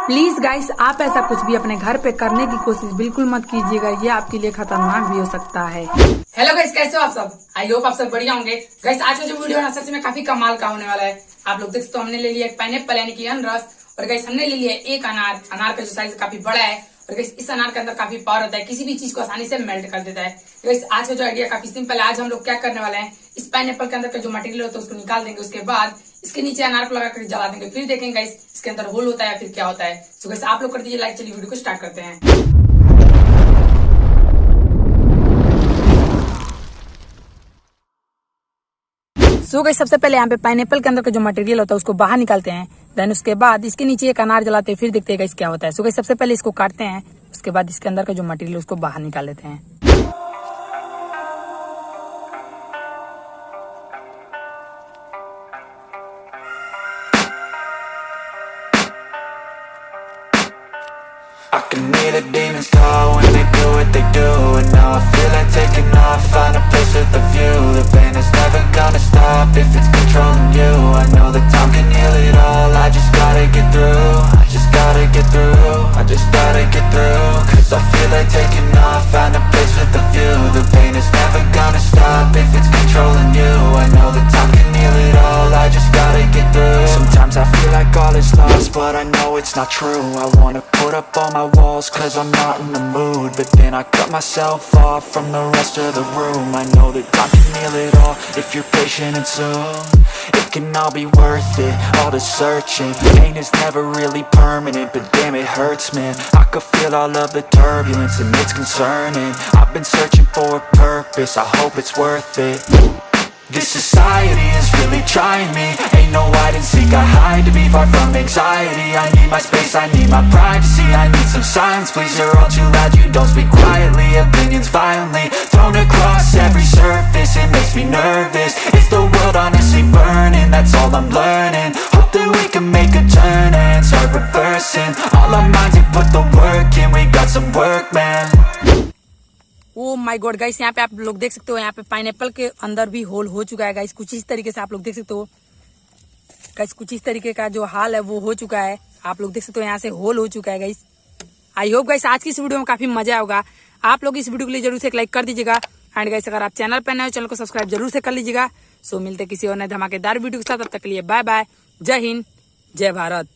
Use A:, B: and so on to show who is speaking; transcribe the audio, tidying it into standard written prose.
A: Please guys, आप ऐसा कुछ भी अपने घर पे करने की कोशिश बिल्कुल मत कीजिएगा, ये आपके लिए खतरनाक भी हो सकता है।
B: हेलो गाइस, कैसे हो आप सब? आई होप आप सब बढ़िया होंगे। गाइस आज का जो वीडियो है सच में काफी कमाल का होने वाला है। आप लोग देख सकते हो, हमने ले लिया एक पाइनएप्पल यानी कि अनरस, और गाइस हमने ले लिया एक अनार। अनार का जो साइज काफी बड़ा है, और गाइस इस अनार के अंदर काफी पावर होता है, किसी भी चीज को आसानी से मेल्ट कर देता है। गाइस आज का जो आइडिया काफी सिंपल है। आज हम लोग क्या करने वाले हैं, इस पाइनएप्पल के अंदर का जो मटेरियल होता है उसको निकाल देंगे, उसके बाद इसके नीचे अनार को लगा कर जला देंगे, फिर देखेंगे गाइस इसके अंदर होल होता है या फिर क्या होता है। सो गाइस आप लोग कर दीजिए लाइक, चलिए वीडियो को स्टार्ट करते हैं।
A: सो गाइस सबसे पहले यहाँ पे पाइनएप्पल के अंदर का जो मटेरियल होता है उसको बाहर निकालते हैं, देन उसके बाद इसके नीचे एक अनार जलाते हैं, फिर देखते हैं गाइस क्या होता है। सो गाइस सबसे पहले इसको काटते हैं, उसके बाद इसके अंदर का जो मटेरियल है उसको बाहर निकाल लेते हैं।
C: I can hear the demons call when they do what they do, and now I feel like taking off, find a place with a view. The pain is never gonna stop if it's controlling you. I know that time can heal it all, I just gotta get through. I just gotta get through, I just gotta get through. Cause I feel like taking off, find a place with a view. The pain is never gonna stop if it's controlling you. I know that time can heal it all, I just gotta get through. Sometimes I feel like all is lost, but I know it's not true. I wanna put up all my walls cause I'm not in the mood, but then I cut myself off from the rest of the room. I know that time can heal it all if you're patient, and soon it can all be worth it, all the searching. Pain is never really permanent, but damn it hurts, man. I could feel all of the turbulence and it's concerning. I've been searching for a purpose, I hope it's worth it. This society is really trying me. Ain't no hide and seek, I hide to be far from anxiety. I need my space, I need my privacy. I need some silence, please, you're all too loud. You don't speak quietly, opinions violently thrown across every surface. It makes me nervous, it's the world honestly burning. That's all I'm learning, hope that we can make a turn and start reversing all our minds and put the work in. We got some work, man.
A: Oh my God guys, यहाँ पे आप लोग देख सकते हो, यहाँ पे pineapple के अंदर भी होल हो चुका है गाइस। कुछ इस तरीके से आप लोग देख सकते हो गाइस, कुछ इस तरीके का जो हाल है वो हो चुका है। आप लोग देख सकते हो यहाँ से होल हो चुका है गाइस। आई होप गाइस आज की इस वीडियो में काफी मजा होगा। आप लोग इस वीडियो के लिए जरूर से एक लाइक कर दीजिएगा, एंड गाइस अगर आप चैनल पर नए हो चैनल को सब्सक्राइब जरूर से कर लीजिएगा। सो मिलते किसी और नए धमाकेदार वीडियो के साथ, तब तक के लिए बाय बाय, जय हिंद, जय भारत।